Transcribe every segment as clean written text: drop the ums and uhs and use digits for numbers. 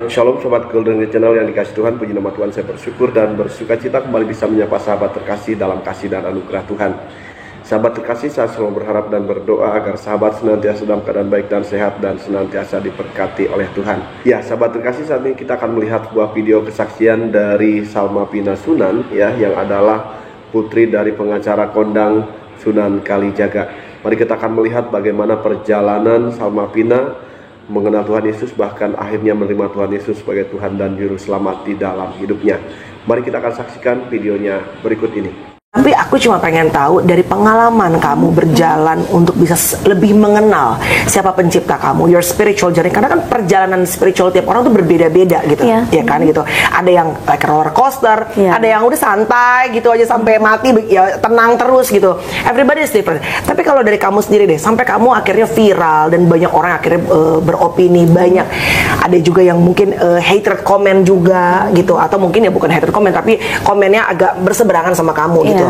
Shalom Sobat Golden Channel yang dikasih Tuhan, puji nama Tuhan, saya bersyukur dan bersuka cita kembali bisa menyapa sahabat terkasih dalam kasih dan anugerah Tuhan. Sahabat terkasih, saya selalu berharap dan berdoa agar sahabat senantiasa dalam keadaan baik dan sehat dan senantiasa diberkati oleh Tuhan. Ya, sahabat terkasih, saat ini kita akan melihat sebuah video kesaksian dari Salma Pina Sunan, ya, yang adalah putri dari pengacara kondang Sunan Kalijaga. Mari kita akan melihat bagaimana perjalanan Salma Pina mengenal Tuhan Yesus, bahkan akhirnya menerima Tuhan Yesus sebagai Tuhan dan Juru Selamat di dalam hidupnya. Mari kita akan saksikan videonya berikut ini. Tapi aku cuma pengen tahu dari pengalaman kamu berjalan untuk bisa lebih mengenal siapa pencipta kamu, your spiritual journey. Karena kan perjalanan spiritual tiap orang tuh berbeda-beda gitu, ya kan gitu. Ada yang like roller coaster, ada yang udah santai gitu aja sampai mati, ya tenang terus gitu. Everybody is different. Tapi kalau dari kamu sendiri deh, sampai kamu akhirnya viral dan banyak orang akhirnya beropini banyak. Ada juga yang mungkin hatred comment juga gitu, atau mungkin ya bukan hatred comment tapi komennya agak berseberangan sama kamu gitu.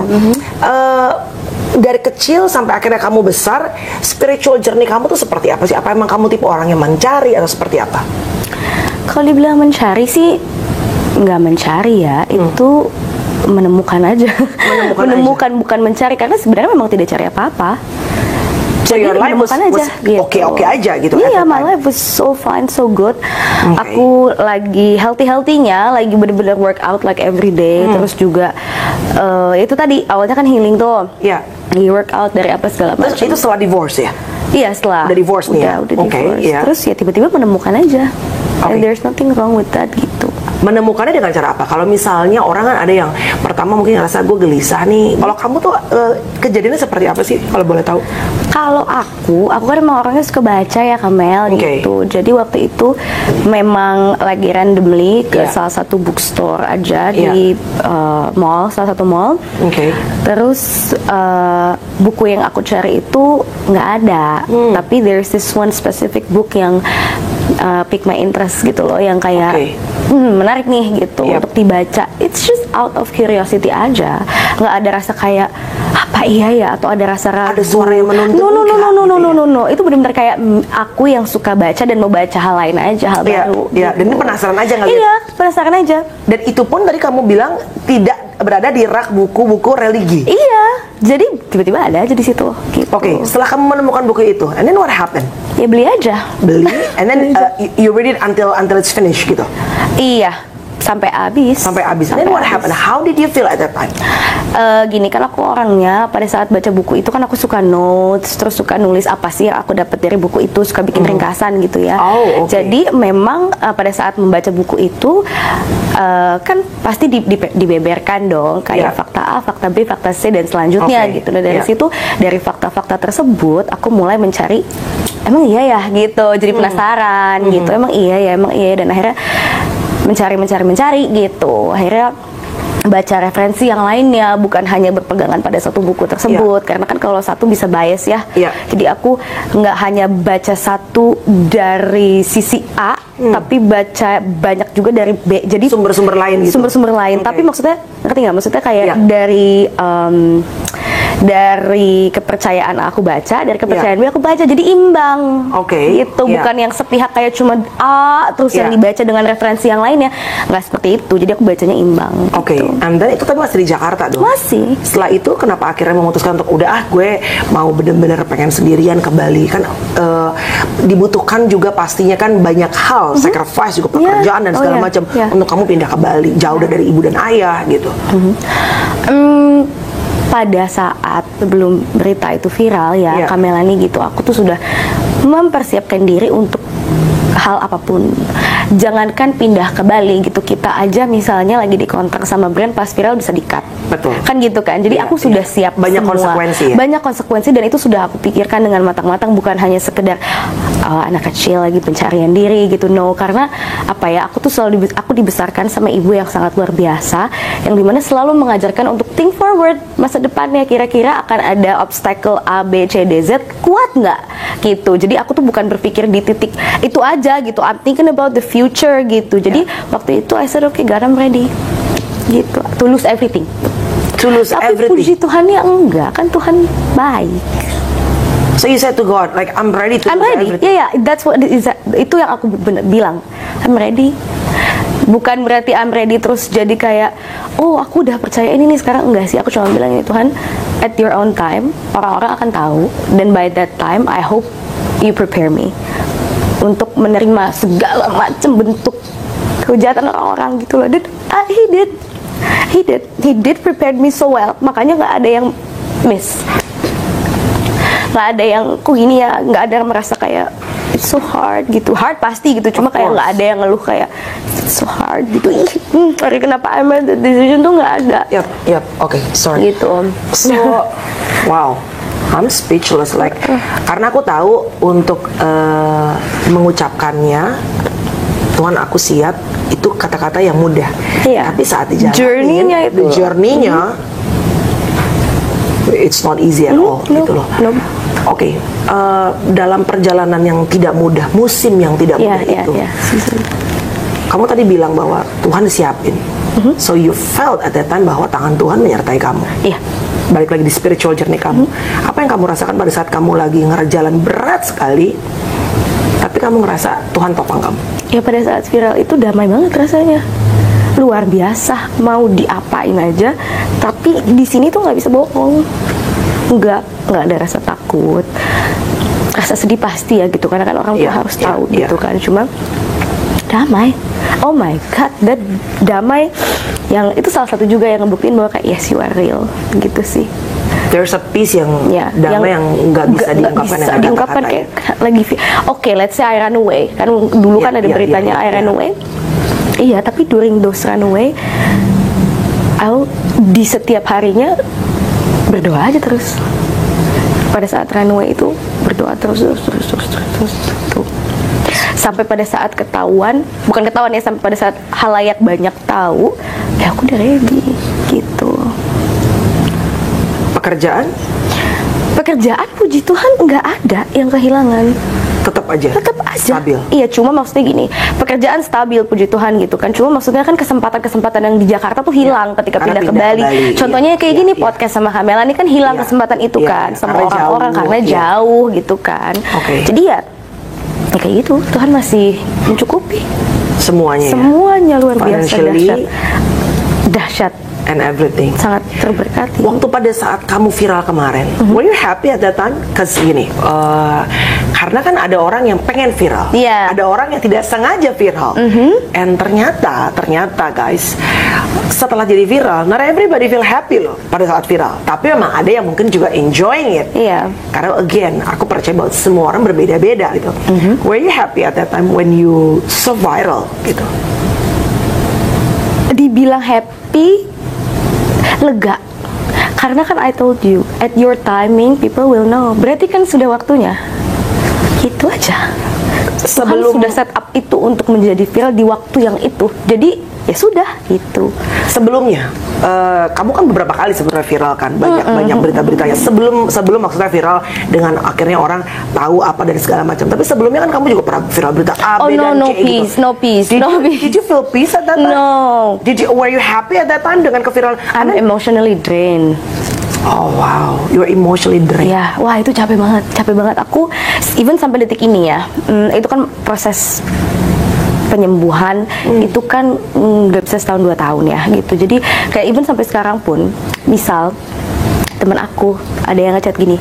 Dari kecil sampai akhirnya kamu besar, spiritual journey kamu tuh seperti apa sih? Apa emang kamu tipe orang yang mencari atau seperti apa? Kalau dibilang mencari sih nggak mencari ya, itu menemukan aja. Menemukan bukan mencari, karena sebenarnya memang tidak cari apa-apa. So your life was okay aja gitu. Iya, my life was so fine, so good. Aku lagi healthy-nya, lagi bener-bener workout like every day. Terus juga itu tadi awalnya kan healing tuh. Iya. Lagi workout dari apa segala macam. Terus itu setelah divorce ya? Iya, setelah. Udah divorce nih ya? Udah divorce. Terus ya tiba-tiba menemukan aja. And there's nothing wrong with that gitu. Menemukannya dengan cara apa? Kalau misalnya orang kan ada yang pertama mungkin ngerasa gue gelisah nih. Kalau kamu tuh kejadiannya seperti apa sih kalau boleh tahu? Kalau aku kan emang orangnya suka baca ya, Kamel, gitu. Jadi waktu itu memang lagi randomly ke salah satu bookstore aja di mall, salah satu mall. Terus buku yang aku cari itu nggak ada, tapi there's this one specific book yang pick my interest gitu loh, yang kayak menarik nih gitu untuk dibaca. It's just out of curiosity aja, nggak ada rasa kayak apa iya ya, atau ada rasa ragu, ada suara yang menuntut. No. Itu benar-benar kayak aku yang suka baca dan mau baca hal lain aja, hal baru. Iya, dan ini penasaran aja ngeliat. Iya, penasaran aja. Dan itu pun tadi kamu bilang tidak berada di rak buku-buku religi. Iya, jadi tiba-tiba ada aja di situ. Gitu. Setelah kamu menemukan buku itu, and then what happened? Ya beli aja. Beli, and then you read it until it's finished gitu. Iya, sampai habis. And then what happened? How did you feel at that time? Gini, kan aku orangnya pada saat baca buku itu kan aku suka notes, terus suka nulis apa sih yang aku dapat dari buku itu, suka bikin ringkasan gitu ya. Jadi memang pada saat membaca buku itu kan pasti dibeberkan dong kayak fakta A, fakta B, fakta C dan selanjutnya gitu. Dan dari situ, dari fakta-fakta tersebut aku mulai mencari emang iya ya gitu. Jadi penasaran gitu. Emang iya ya, dan akhirnya mencari gitu. Akhirnya baca referensi yang lainnya, bukan hanya berpegangan pada satu buku tersebut, karena kan kalau satu bisa bias ya. Jadi aku nggak hanya baca satu dari sisi A, tapi baca banyak juga dari B. Jadi sumber-sumber lain gitu. Sumber-sumber lain. Tapi maksudnya ngerti nggak? Maksudnya kayak dari kepercayaan aku baca, dari kepercayaan B aku baca, jadi imbang. Gitu, bukan yang sepihak kayak cuma A terus yang dibaca dengan referensi yang lainnya, nggak seperti itu. Jadi aku bacanya imbang. Gitu. And then itu tadi masih di Jakarta dong? Masih. Setelah itu kenapa akhirnya memutuskan untuk udah gue mau bener-bener pengen sendirian ke Bali? Kan dibutuhkan juga pastinya kan banyak hal, sacrifice juga pekerjaan dan segala macam untuk kamu pindah ke Bali, jauh dari ibu dan ayah gitu. Pada saat sebelum berita itu viral ya, Kamelani gitu, aku tuh sudah mempersiapkan diri untuk hal apapun. Jangankan pindah ke Bali gitu, kita aja misalnya lagi dikontrak sama brand, pas viral bisa di-cut. Betul. Kan gitu kan. Jadi aku sudah siap banyak semua. Konsekuensi ya? Banyak konsekuensi, dan itu sudah aku pikirkan dengan matang-matang, bukan hanya sekedar anak kecil lagi pencarian diri gitu. No, karena apa ya, aku tuh selalu aku dibesarkan sama ibu yang sangat luar biasa, yang dimana selalu mengajarkan untuk think forward, masa depannya kira-kira akan ada obstacle A, B, C, D, Z, kuat nggak gitu. Jadi aku tuh bukan berpikir di titik itu aja gitu, I'm thinking about the future gitu. Jadi waktu itu I said okay, God, I'm ready gitu, to lose everything. Tapi puji Tuhan ya enggak, kan Tuhan baik. So you said to God, like I'm ready to I'm ready. everything. Yeah, that's what it is. Itu yang aku bilang. I'm ready. Bukan berarti I'm ready terus jadi kayak, oh aku udah percaya ini nih sekarang. Enggak sih, aku cuma bilang ini, Tuhan, at your own time orang-orang akan tahu, dan by that time I hope you prepare me untuk menerima segala macam bentuk kejahatan orang-orang gitu loh. Dan he did prepared me so well, makanya nggak ada yang miss, nggak ada yang kok gini ya, nggak ada yang merasa kayak it's so hard gitu. Hard pasti gitu, cuma kayak nggak ada yang ngeluh kayak it's so hard gitu. Sorry kenapa I made that decision tuh nggak ada. Yep, okay, sorry. Gitu. So, wow, I'm speechless like karena aku tahu untuk mengucapkannya, Tuhan aku siap, itu kata-kata yang mudah. Iya. Tapi saat dijalanin, journey-nya itu, journey-nya it's not easy at all gitu loh. Oke, dalam perjalanan yang tidak mudah, musim yang tidak mudah itu, kamu tadi bilang bahwa Tuhan siapin. So you felt at that time bahwa tangan Tuhan menyertai kamu. Iya. Balik lagi di spiritual journey kamu. Apa yang kamu rasakan pada saat kamu lagi ngerjalan berat sekali, tapi kamu ngerasa Tuhan topang kamu? Ya pada saat viral itu damai banget rasanya, luar biasa. Mau diapain aja, tapi di sini tuh nggak bisa bohong. Nggak ada rasa takut, rasa sedih pasti ya gitu, karena kan orang tuh harus tahu gitu kan. Cuma damai. Oh my God, that damai yang itu salah satu juga yang ngebuktiin bahwa kayak yes you are real gitu sih. There's a piece yang damai yang nggak bisa diungkapkan kayak lagi. Oke, let's say I run away kan dulu kan ada beritanya I run away. Iya, tapi during those run away, I'll di setiap harinya berdoa aja terus. Pada saat run away itu berdoa terus tuh. Sampai pada saat bukan ketahuan ya, sampai pada saat halayak banyak tahu, ya aku udah ready gitu. Pekerjaan puji Tuhan nggak ada yang kehilangan. Tetap aja stabil. Iya, cuma maksudnya gini, pekerjaan stabil puji Tuhan gitu kan. Cuma maksudnya kan kesempatan-kesempatan yang di Jakarta tuh hilang ketika pindah ke Bali. Contohnya kayak gini, podcast sama Kamela ini kan hilang kesempatan itu kan sama orang-orang karena jauh gitu kan. Jadi ya kayak gitu, Tuhan masih mencukupi semuanya luar biasa, dahsyat and everything. Sangat terberkati. Waktu pada saat kamu viral kemarin, were you happy at that time? Cause gini, karena kan ada orang yang pengen viral, ada orang yang tidak sengaja viral, and ternyata guys, setelah jadi viral, not everybody feel happy loh pada saat viral. Tapi memang ada yang mungkin juga enjoying it. Karena again, aku percaya bahwa semua orang berbeda-beda gitu. Were you happy at that time when you so viral gitu? Dibilang happy, lega, karena kan I told you at your timing people will know. Berarti kan sudah waktunya, gitu aja. Sebelum sudah set up itu untuk menjadi viral di waktu yang itu, jadi ya sudah gitu. Sebelumnya kamu kan beberapa kali sebenarnya viral kan, banyak berita-beritanya sebelum maksudnya viral dengan akhirnya orang tahu apa dan segala macam. Tapi sebelumnya kan kamu juga pernah viral berita A, B dan C gitu. No peace. Did you feel peace at that time? No. Were you happy at that time dengan keviralan? I'm emotionally drained. Oh wow, you're emotionally drained. Ya, wah itu capek banget. Aku even sampai detik ini ya, itu kan proses penyembuhan itu kan nggak bisa setahun 2 tahun ya gitu. Jadi kayak even sampai sekarang pun, misal temen aku ada yang ngechat gini,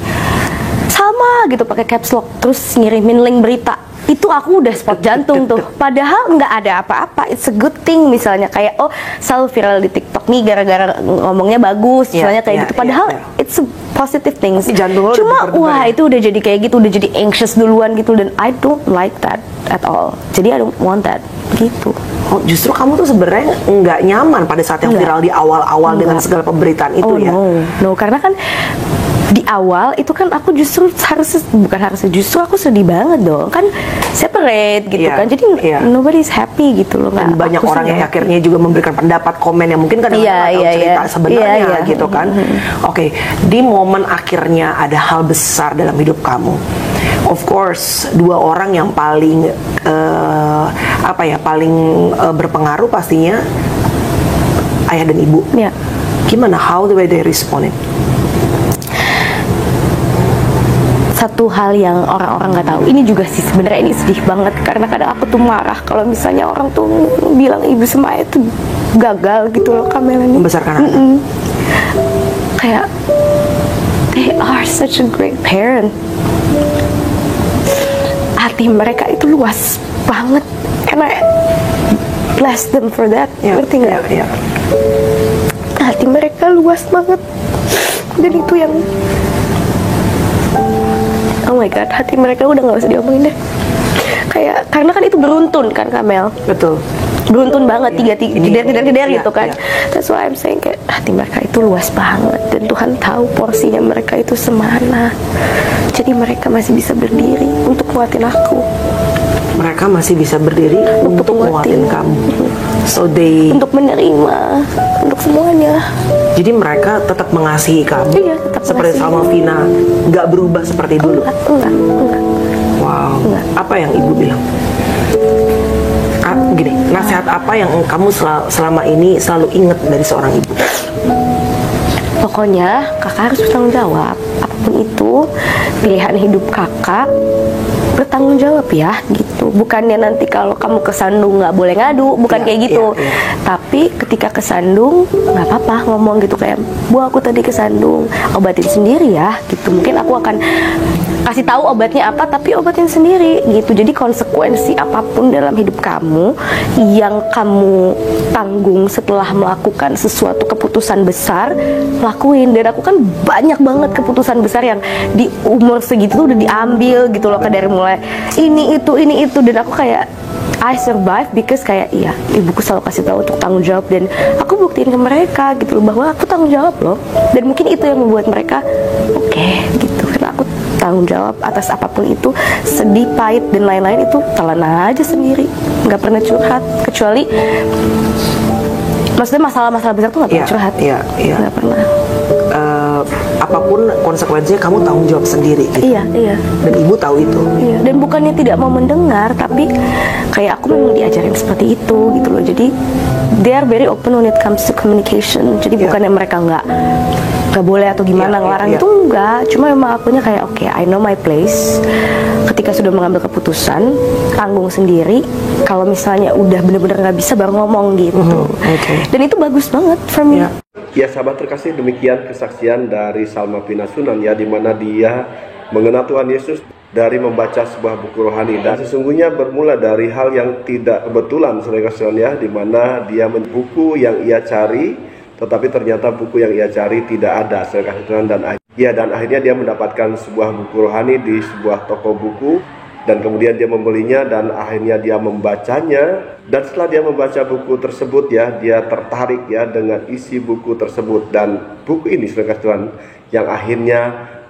Salma gitu pakai caps lock, terus ngirimin link berita, itu aku udah spot jantung tuh. Padahal nggak ada apa-apa, it's a good thing. Misalnya kayak selalu viral di TikTok nih gara-gara ngomongnya bagus, misalnya kayak gitu. Padahal it's a positive things. Cuma wah itu udah jadi kayak gitu, udah jadi anxious duluan gitu, dan I don't like that at all. Jadi I don't want that gitu. Oh, justru kamu tuh sebenarnya nggak nyaman pada saat yang viral di awal-awal dengan segala pemberitaan itu ya? No, karena kan di awal itu kan aku justru justru aku sedih banget dong, kan separate gitu kan, jadi nobody's happy gitu loh. Dan banyak orang yang akhirnya juga memberikan pendapat, komen yang mungkin kadang-kadang tahu cerita sebenarnya gitu kan. Oke, di momen akhirnya ada hal besar dalam hidup kamu, of course 2 orang yang paling berpengaruh pastinya ayah dan ibu. Gimana, how the way they responded? satu hal yang orang-orang nggak tahu, ini juga sih sebenarnya ini sedih banget, karena kadang aku tuh marah kalau misalnya orang tuh bilang ibu Semaya itu gagal gitu loh, Kamela nih membesarkan anak. Kayak they are such a great parent, hati mereka itu luas banget, karena bless them for that. Ngerti nggak? Hati mereka luas banget, dan itu yang oh my god, hati mereka udah nggak usah diomongin deh. Kayak karena kan itu beruntun kan, Kamel. Betul. Beruntun banget, tidak gitu kan. That's why I'm saying kayak hati mereka itu luas banget, dan Tuhan tahu porsinya mereka itu semana. Jadi mereka masih bisa berdiri untuk nguatin aku. Mereka masih bisa berdiri untuk nguatin kamu. So untuk menerima, untuk semuanya. Jadi mereka tetap mengasihi kamu. Iya, tetap seperti sama Vina, nggak berubah seperti dulu. Enggak. Wow. Enggak. Apa yang ibu bilang? Gini, nasihat apa yang kamu selama ini selalu ingat dari seorang ibu? Pokoknya kakak harus bertanggung jawab, apapun itu pilihan hidup kakak, bertanggung jawab ya gitu. Bukannya nanti kalau kamu kesandung nggak boleh ngadu, bukan kayak gitu. Tapi ketika kesandung nggak apa-apa ngomong gitu, kayak Bu aku tadi kesandung, obatin sendiri ya gitu. Mungkin aku akan kasih tahu obatnya apa, tapi obatin sendiri gitu. Jadi konsekuensi apapun dalam hidup kamu yang kamu tanggung setelah melakukan sesuatu keputusan besar, lakuin. Dan aku kan banyak banget keputusan besar yang di umur segitu tuh udah diambil gitu loh, dari mulai ini itu, dan aku kayak I survive because kayak iya, ibuku selalu kasih tahu untuk tanggung jawab, dan aku buktiin ke mereka gitu loh bahwa aku tanggung jawab loh. Dan mungkin itu yang membuat mereka oke, gitu, karena aku tanggung jawab atas apapun itu, sedih, pahit, dan lain-lain itu telan aja sendiri, nggak pernah curhat, kecuali maksudnya masalah-masalah besar tuh nggak pernah curhat, nggak pernah. Apapun konsekuensinya kamu tanggung jawab sendiri gitu. Iya. Dan ibu tahu itu. Iya. Dan bukannya tidak mau mendengar, tapi kayak aku memang diajarin seperti itu gitu loh. Jadi they are very open when it comes to communication. Jadi bukannya mereka nggak boleh atau gimana ngelarang itu enggak. Cuma memang akunya kayak oke, I know my place. Ketika sudah mengambil keputusan, tanggung sendiri. Kalau misalnya udah bener-bener nggak bisa, baru ngomong gitu. Dan itu bagus banget for me. Ya sahabat terkasih, demikian kesaksian dari Salma Pinasunan ya, dimana dia mengenal Tuhan Yesus dari membaca sebuah buku rohani, dan sesungguhnya bermula dari hal yang tidak kebetulan saudara sekalian ya, dimana dia buku yang ia cari, tetapi ternyata buku yang ia cari tidak ada saudara sekalian, dan akhirnya dia mendapatkan sebuah buku rohani di sebuah toko buku, dan kemudian dia membelinya, dan akhirnya dia membacanya. Dan setelah dia membaca buku tersebut ya, dia tertarik ya dengan isi buku tersebut, dan buku ini saudara Tuhan yang akhirnya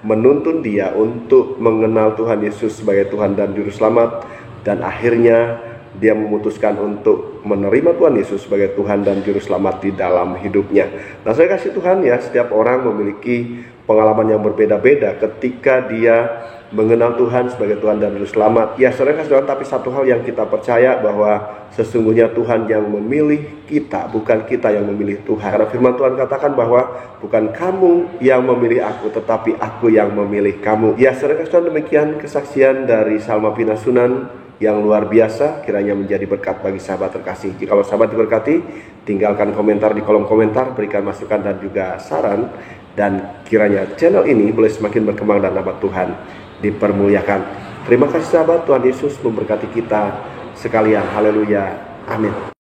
menuntun dia untuk mengenal Tuhan Yesus sebagai Tuhan dan Juru Selamat, dan akhirnya dia memutuskan untuk menerima Tuhan Yesus sebagai Tuhan dan Juru Selamat di dalam hidupnya. Nah, saya kasih Tuhan ya, setiap orang memiliki pengalaman yang berbeda-beda ketika dia mengenal Tuhan sebagai Tuhan dan Juru Selamat. Ya, saudara kasih Tuhan, tapi satu hal yang kita percaya bahwa sesungguhnya Tuhan yang memilih kita, bukan kita yang memilih Tuhan. Karena firman Tuhan katakan bahwa bukan kamu yang memilih aku, tetapi aku yang memilih kamu. Ya, saudara kasih Tuhan, demikian kesaksian dari Salma Pinasunan yang luar biasa, kiranya menjadi berkat bagi sahabat terkasih. Jika sahabat diberkati, tinggalkan komentar di kolom komentar, berikan masukan dan juga saran, dan kiranya channel ini boleh semakin berkembang dan nama Tuhan dipermuliakan. Terima kasih sahabat, Tuhan Yesus memberkati kita sekalian. Haleluya. Amin.